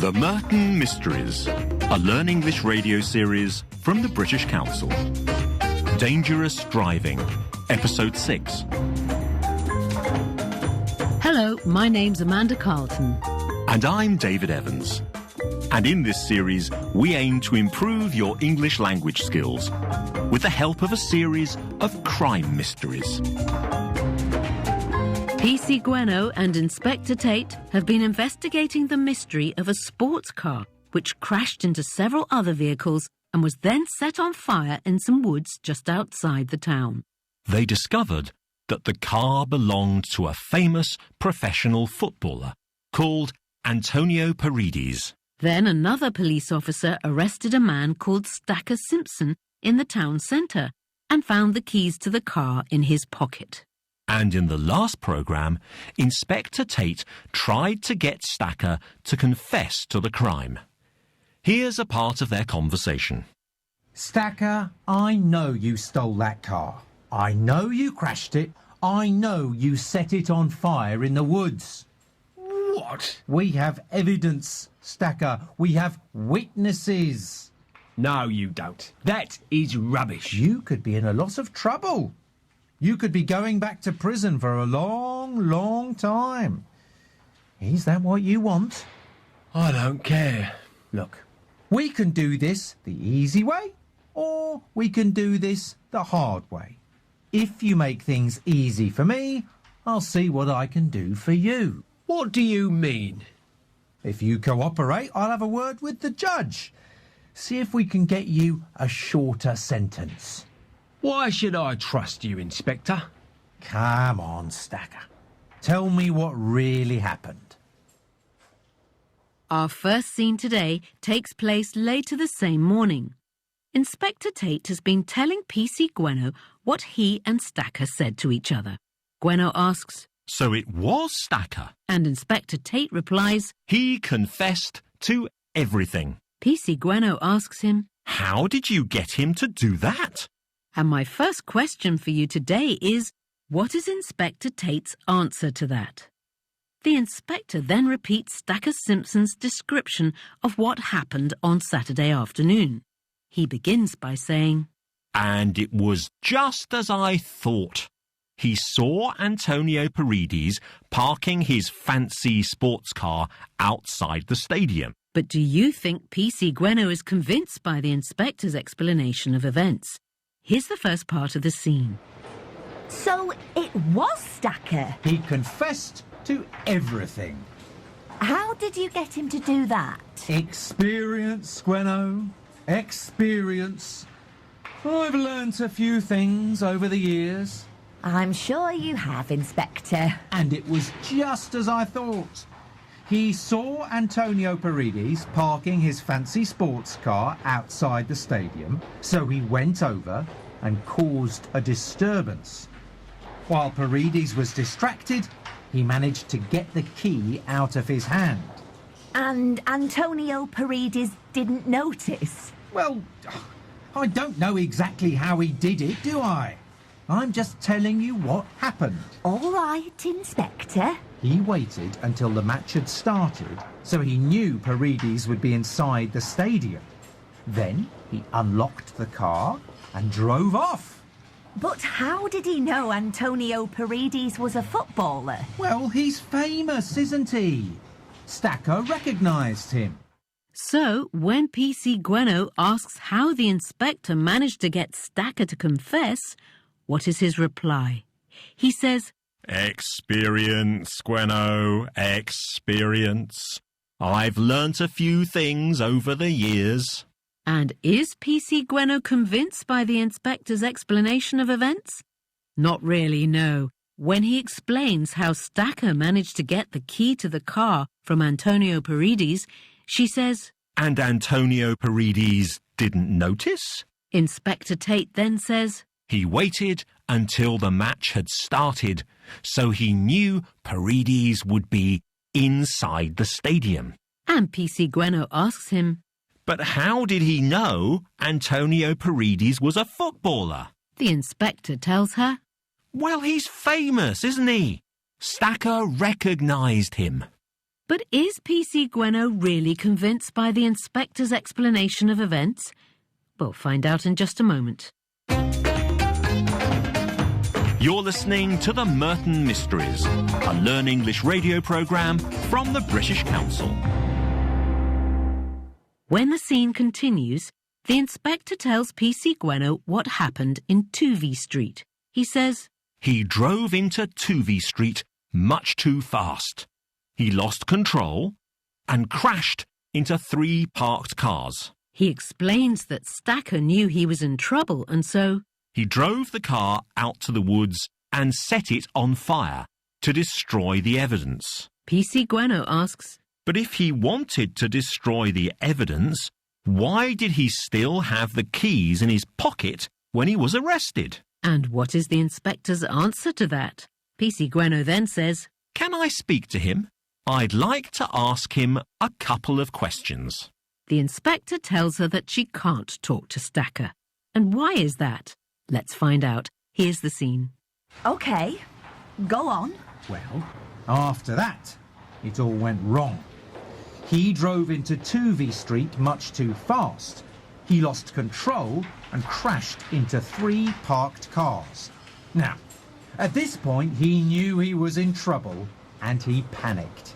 The Merton Mysteries, a Learn English radio series from the British Council. Dangerous Driving, Episode 6. Hello, my name's Amanda Carlton. And I'm David Evans. And in this series, we aim to improve your English language skills with the help of a series of crime mysteries. PC Gweno and Inspector Tate have been investigating the mystery of a sports car which crashed into several other vehicles and was then set on fire in some woods just outside the town. They discovered that the car belonged to a famous professional footballer called Antonio Paredes. Then another police officer arrested a man called Stacker Simpson in the town centre and found the keys to the car in his pocket. And in the last programme, Inspector Tate tried to get Stacker to confess to the crime. Here's a part of their conversation. Stacker, I know you stole that car. I know you crashed it. I know you set it on fire in the woods. What? We have evidence, Stacker. We have witnesses. No, you don't. That is rubbish. You could be in a lot of trouble. You could be going back to prison for a long, long time. Is that what you want? I don't care. Look, we can do this the easy way, or we can do this the hard way. If you make things easy for me, I'll see what I can do for you. What do you mean? If you cooperate, I'll have a word with the judge. See if we can get you a shorter sentence. Why should I trust you, Inspector? Come on, Stacker. Tell me what really happened. Our first scene today takes place later the same morning. Inspector Tate has been telling PC Gweno what he and Stacker said to each other. Gweno asks, So it was Stacker? And Inspector Tate replies, He confessed to everything. PC Gweno asks him, How did you get him to do that? And my first question for you today is, what is Inspector Tate's answer to that? The inspector then repeats Stacker Simpson's description of what happened on Saturday afternoon. He begins by saying, And it was just as I thought. He saw Antonio Paredes parking his fancy sports car outside the stadium. But do you think PC Gweno is convinced by the inspector's explanation of events? Here's the first part of the scene. So it was Stacker? He confessed to everything. How did you get him to do that? Experience, Gweno. Experience. I've learnt a few things over the years. I'm sure you have, Inspector. And it was just as I thought. He saw Antonio Paredes parking his fancy sports car outside the stadium, so he went over and caused a disturbance. While Paredes was distracted, he managed to get the key out of his hand. And Antonio Paredes didn't notice? Well, I don't know exactly how he did it, do I? I'm just telling you what happened. All right, Inspector. He waited until the match had started, so he knew Paredes would be inside the stadium. Then he unlocked the car and drove off. But how did he know Antonio Paredes was a footballer? Well, he's famous, isn't he? Stacker recognised him. So, when PC Gweno asks how the inspector managed to get Stacker to confess, what is his reply? He says, Experience, Gweno, experience. I've learnt a few things over the years. And is PC Gweno convinced by the inspector's explanation of events? Not really, no. When he explains how Stacker managed to get the key to the car from Antonio Paredes, she says, And Antonio Paredes didn't notice? Inspector Tate then says, He waited until the match had started, so he knew Paredes would be inside the stadium. And PC Gweno asks him, But how did he know Antonio Paredes was a footballer? The inspector tells her, Well, he's famous, isn't he? Stacker recognised him. But is PC Gwenno really convinced by the inspector's explanation of events? We'll find out in just a moment. You're listening to the Merton Mysteries, a Learn English radio programme from the British Council. When the scene continues, the inspector tells PC Gwenno what happened in Tuvey Street. He says, He drove into Tuvey Street much too fast. He lost control and crashed into 3 parked cars. He explains that Stacker knew he was in trouble and so He drove the car out to the woods and set it on fire to destroy the evidence. PC Gwenno asks, But if he wanted to destroy the evidence, why did he still have the keys in his pocket when he was arrested? and what is the inspector's answer to that? PC Gwenno then says, Can I speak to him? I'd like to ask him a couple of questions. The inspector tells her that she can't talk to Stacker. And why is that? Let's find out. Here's the scene. OK, go on. Well, after that, it all went wrong. He drove into Tuvey Street much too fast. He lost control and crashed into 3 parked cars. Now, at this point, he knew he was in trouble and he panicked.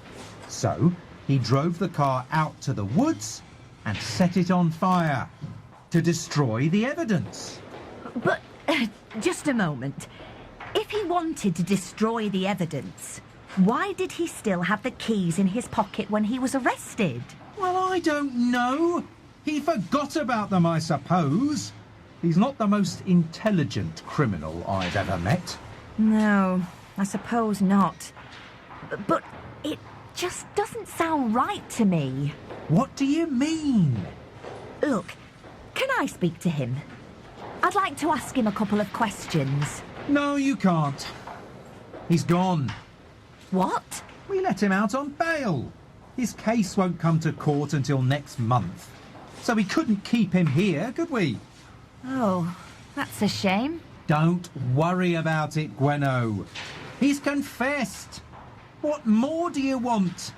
So, he drove the car out to the woods and set it on fire to destroy the evidence. But, just a moment. If he wanted to destroy the evidence, why did he still have the keys in his pocket when he was arrested? Well, I don't know. He forgot about them, I suppose. He's not the most intelligent criminal I've ever met. No, I suppose not. But it just doesn't sound right to me. What do you mean? Look, can I speak to him? I'd like to ask him a couple of questions. No, you can't. He's gone. What? We let him out on bail. His case won't come to court until next month. So we couldn't keep him here, could we? Oh, that's a shame. Don't worry about it, Gwenno. He's confessed. What more do you want?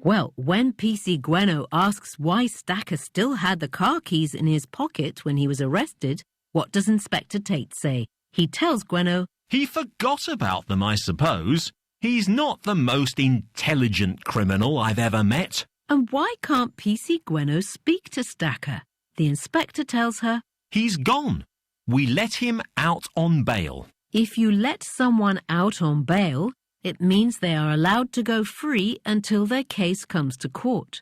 Well, when PC Gwenno asks why Stacker still had the car keys in his pocket when he was arrested, what does Inspector Tate say? He tells Gwenno, He forgot about them, I suppose. He's not the most intelligent criminal I've ever met. and why can't PC Gwenno speak to Stacker? The inspector tells her, He's gone. We let him out on bail. if you let someone out on bail, it means they are allowed to go free until their case comes to court.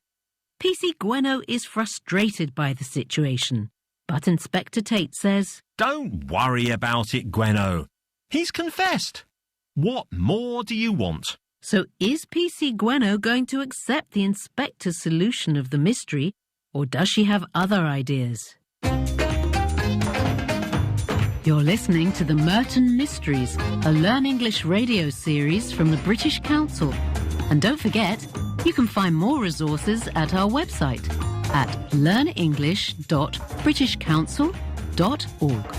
PC Gwenno is frustrated by the situation, but Inspector Tate says, Don't worry about it, Gwenno. He's confessed. What more do you want? so is PC Gwenno going to accept the inspector's solution of the mystery, or does she have other ideas? You're listening to the Merton Mysteries, a Learn English radio series from the British Council. And don't forget, you can find more resources at our website at learnenglish.britishcouncil.org.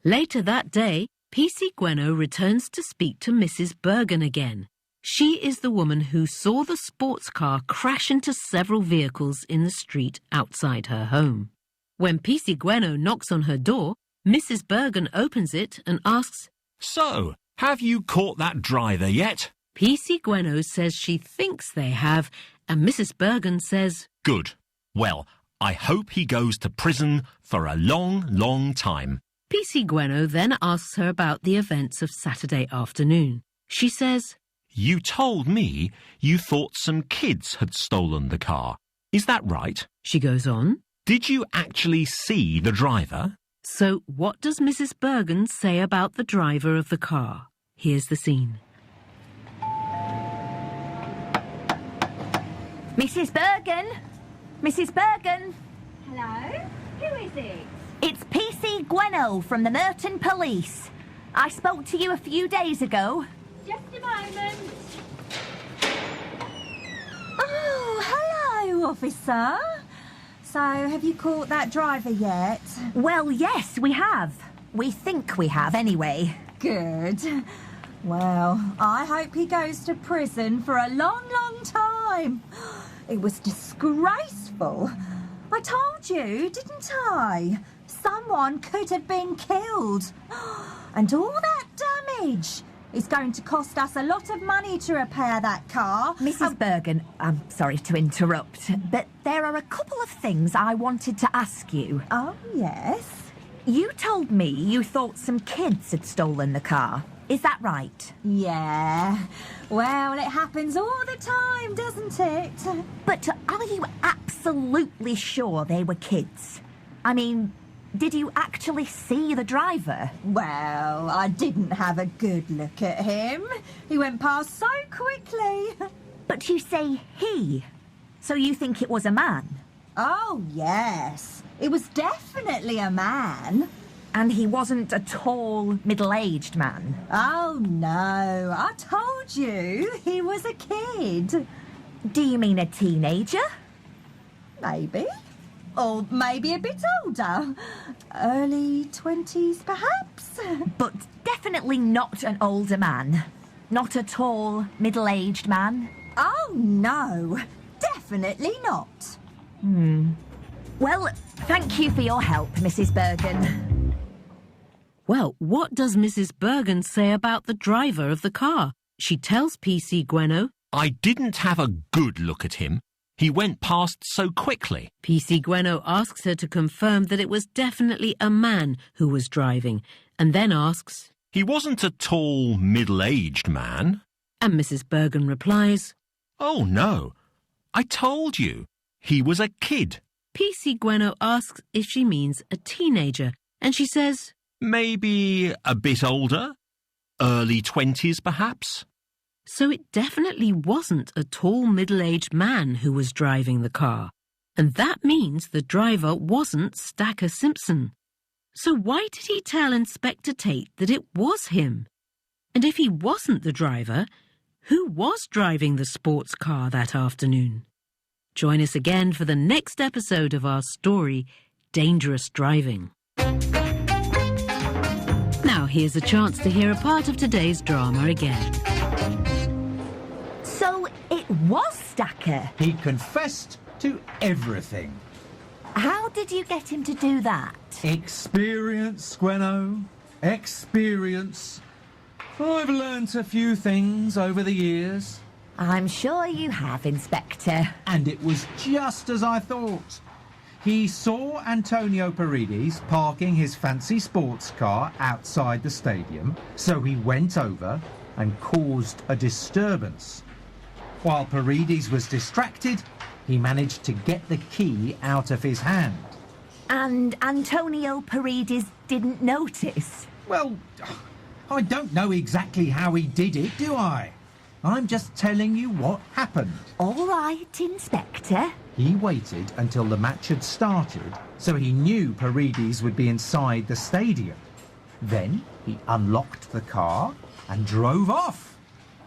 Later that day, PC Gwenno returns to speak to Mrs. Bergen again. She is the woman who saw the sports car crash into several vehicles in the street outside her home. When PC Gwenno knocks on her door, Mrs. Bergen opens it and asks, So, have you caught that driver yet? PC Gwenno says she thinks they have, and Mrs. Bergen says, Good. Well, I hope he goes to prison for a long, long time. PC Gwenno then asks her about the events of Saturday afternoon. She says, You told me you thought some kids had stolen the car. Is that right? She goes on, Did you actually see the driver? So what does Mrs. Bergen say about the driver of the car? Here's the scene. Mrs. Bergen? Mrs. Bergen? Hello? Who is it? It's PC Gwenno from the Merton Police. I spoke to you a few days ago. Just a moment. Oh, hello, officer. So, have you caught that driver yet? Well, yes, we have. We think we have anyway. Good. Well, I hope he goes to prison for a long, long time. It was disgraceful. I told you, didn't I? Someone could have been killed. And all that damage. It's going to cost us a lot of money to repair that car. Mrs. Bergen, I'm sorry to interrupt, but there are a couple of things I wanted to ask you. Oh, yes? You told me you thought some kids had stolen the car. Is that right? Yeah. Well, it happens all the time, doesn't it? But are you absolutely sure they were kids? I mean, did you actually see the driver? Well, I didn't have a good look at him. He went past so quickly. But you say he, so you think it was a man? Oh, yes. It was definitely a man. And he wasn't a tall, middle-aged man? Oh, no. I told you he was a kid. Do you mean a teenager? Maybe. Or maybe a bit older. Early 20s, perhaps? But definitely not an older man. Not a tall, middle-aged man. Oh, no. Definitely not. Well, thank you for your help, Mrs. Bergen. Well, what does Mrs. Bergen say about the driver of the car? She tells PC Gweno. I didn't have a good look at him. He went past so quickly. PC Gweno asks her to confirm that it was definitely a man who was driving, and then asks, He wasn't a tall, middle-aged man. and Mrs. Bergen replies, Oh, no. I told you. He was a kid. PC Gweno asks if she means a teenager, and she says, Maybe a bit older? Early 20s, perhaps? so it definitely wasn't a tall, middle-aged man who was driving the car. And that means the driver wasn't Stacker Simpson. So why did he tell Inspector Tate that it was him? And if he wasn't the driver, who was driving the sports car that afternoon? Join us again for the next episode of our story, Dangerous Driving. Now here's a chance to hear a part of today's drama again. So it was Stacker. He confessed to everything. How did you get him to do that? Experience, Gweno. Experience. I've learnt a few things over the years. I'm sure you have, Inspector. And it was just as I thought. He saw Antonio Paredes parking his fancy sports car outside the stadium, so he went over and caused a disturbance. While Paredes was distracted, he managed to get the key out of his hand. And Antonio Paredes didn't notice? Well, I don't know exactly how he did it, do I? I'm just telling you what happened. All right, Inspector. He waited until the match had started, so he knew Paredes would be inside the stadium. Then he unlocked the car and drove off.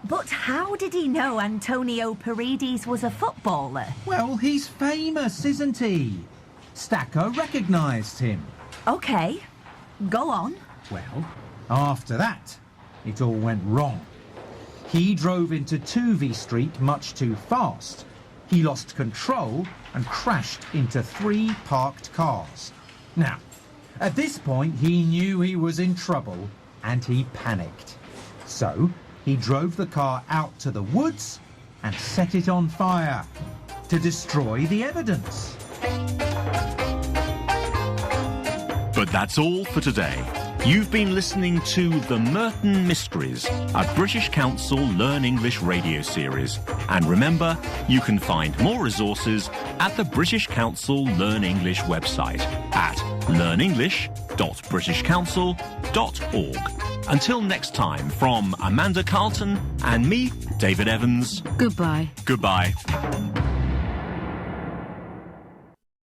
But how did he know Antonio Paredes was a footballer? Well, he's famous, isn't he? Stacker recognised him. OK, go on. Well, after that, it all went wrong. He drove into 2V Street much too fast. He lost control and crashed into 3 parked cars. Now, at this point, he knew he was in trouble and he panicked. So, he drove the car out to the woods and set it on fire to destroy the evidence. But that's all for today. You've been listening to The Merton Mysteries, a British Council Learn English radio series. And remember, you can find more resources at the British Council Learn English website at learnenglish.britishcouncil.org. Until next time, from Amanda Carlton and me, David Evans. Goodbye. Goodbye.